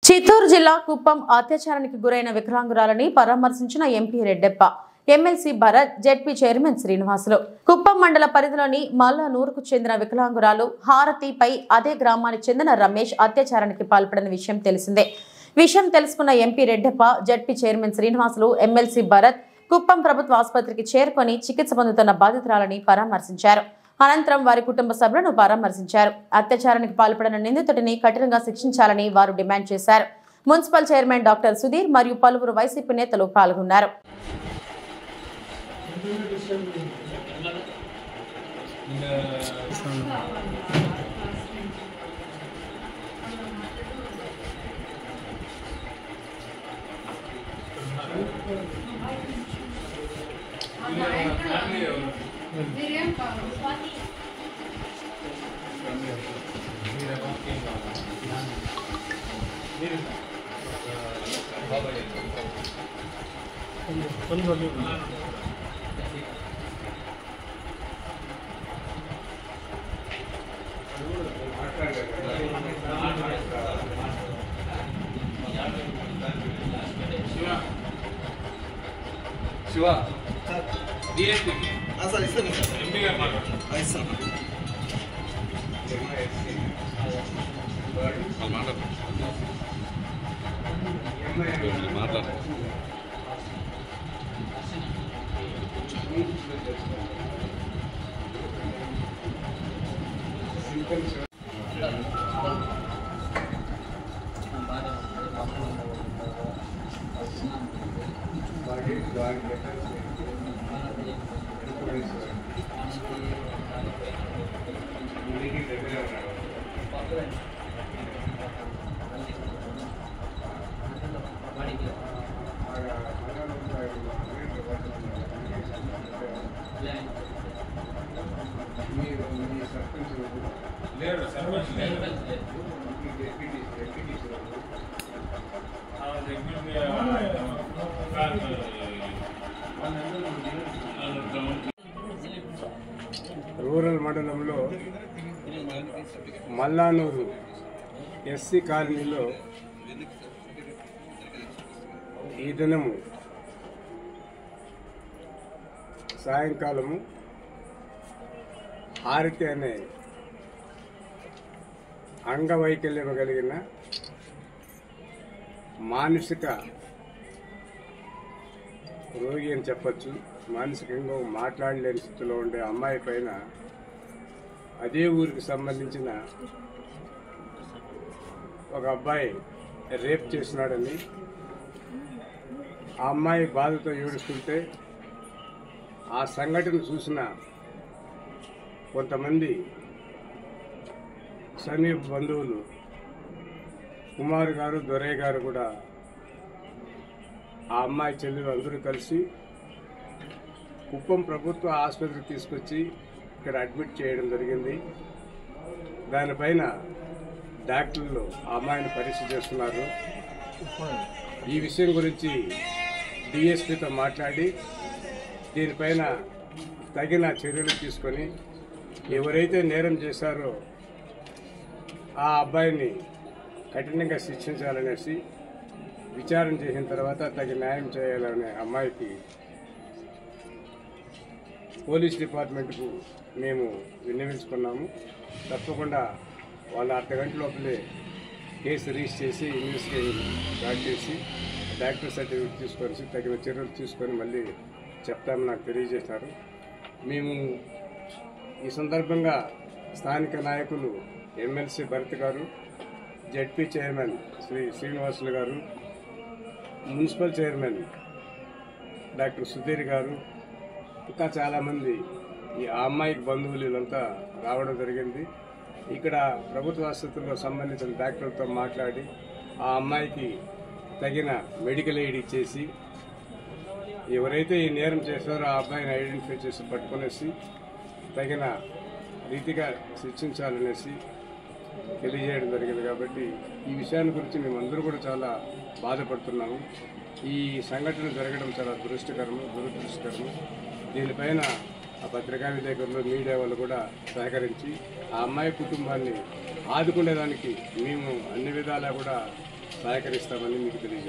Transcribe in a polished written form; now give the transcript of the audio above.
చిత్తూరు జిల్లా కుప్పం అత్యాచారానికి గురైన వికలాంగురాలని పరామర్శించిన MP Reddeppa, MLC Bharat, ZP chairman Srinivasulu. Kuppam మండల పరిధిలోని మల్లనూరుకు చెందిన వికలాంగురాలు హారతిపై అదే గ్రామానికి చెందిన రమేష్ అత్యాచారానికి పాల్పడిన విషయం తెలిసిందే. విషయం తెలుసుకున్న MP Reddeppa, ZP chairman Srinivasulu, MLC Bharat Kuppam ప్రభుత్వ ఆసుపత్రికి చేరుకొని చికిత్స పొందుతున్న బాధితురాలని పరామర్శించారు. అనంతరం వారి కుటుంబ సభ్యులను పరామర్శించారు. అత్యాచారానికి పాల్పడిన నిందితుడిని కఠినంగా శిక్షించాలని వారు డిమాండ్ చేశారు. మున్సిపల్ చైర్మన్ డాక్టర్ సుధీర్ మరియు పలువురు వైసీపీ నేతలు పాల్గొన్నారు. శివ డిఎస్పీ సార్ ఇస్తాను ఎంపీ గారు మాట్లాడుతున్నారు. లేరు సర్పంచ్ రూరల్ మండలంలో మల్లానూరు ఎస్సీ కాలనీలో ఈ దినము సాయంకాలము హారతి అనే అంగవైకల్యం కలిగిన మానసిక రోగి అని చెప్పచ్చు, మానసికంగా మాట్లాడలేని స్థితిలో ఉండే అమ్మాయి పైన అదే ఊరికి సంబంధించిన ఒక అబ్బాయి రేప్ చేసినాడని ఆ అమ్మాయి బాధతో ఏడుస్తుంటే ఆ సంఘటన చూసిన కొంతమంది సమీప బంధువులు కుమార్ గారు, దొరయ్య గారు కూడా ఆ అమ్మాయి చెల్లెలు అందరూ కలిసి కుప్పం ప్రభుత్వ ఆసుపత్రికి తీసుకొచ్చి ఇక్కడ అడ్మిట్ చేయడం జరిగింది. దానిపైన డాక్టర్లు ఆ అమ్మాయిని పరీక్ష చేస్తున్నారు. ఈ విషయం గురించి డిఎస్పీతో మాట్లాడి దీనిపైన తగిన చర్యలు తీసుకొని ఎవరైతే నేరం చేశారో ఆ అబ్బాయిని కఠినంగా శిక్షించాలనేసి విచారణ చేసిన తర్వాత తగిన న్యాయం చేయాలనే అమ్మాయికి పోలీస్ డిపార్ట్మెంట్కు మేము విన్నవించుకున్నాము. తప్పకుండా వాళ్ళ అర్ధగంట లోపలే కేసు రిజిస్టర్ చేసి ఇన్వెస్టిగేషన్ స్టార్ట్ చేసి డాక్టర్ సర్టిఫికేట్ తీసుకొని తగిన చర్యలు తీసుకొని మళ్ళీ చెప్తామని నాకు తెలియజేశారు. మేము ఈ సందర్భంగా స్థానిక నాయకులు ఎమ్మెల్సీ భరత్ గారు, జెడ్పీ చైర్మన్ శ్రీనివాసులు గారు, మున్సిపల్ చైర్మన్ డాక్టర్ సుధీర్ గారు, ఇంకా చాలామంది ఈ అమ్మాయికి బంధువులు వీళ్ళంతా రావడం జరిగింది. ఇక్కడ ప్రభుత్వ ఆసుపత్రిలో సంబంధించిన డాక్టర్లతో మాట్లాడి ఆ అమ్మాయికి తగిన మెడికల్ ఎయిడ్ ఇచ్చేసి ఎవరైతే ఈ నేరం చేశారో ఆ అబ్బాయిని ఐడెంటిఫై చేసి పట్టుకునేసి తగిన రీతిగా శిక్షించాలనేసి తెలియజేయడం జరిగింది. కాబట్టి ఈ విషయాన్ని గురించి మేమందరూ కూడా చాలా బాధపడుతున్నాము. ఈ సంఘటన జరగడం చాలా దురదృష్టకరము. దీనిపైన ఆ పత్రికా విలేకరులు, మీడియా వాళ్ళు కూడా సహకరించి ఆ అమ్మాయి కుటుంబాన్ని ఆదుకునేదానికి మేము అన్ని విధాలా కూడా సహకరిస్తామని మీకు తెలియజేస్తాను.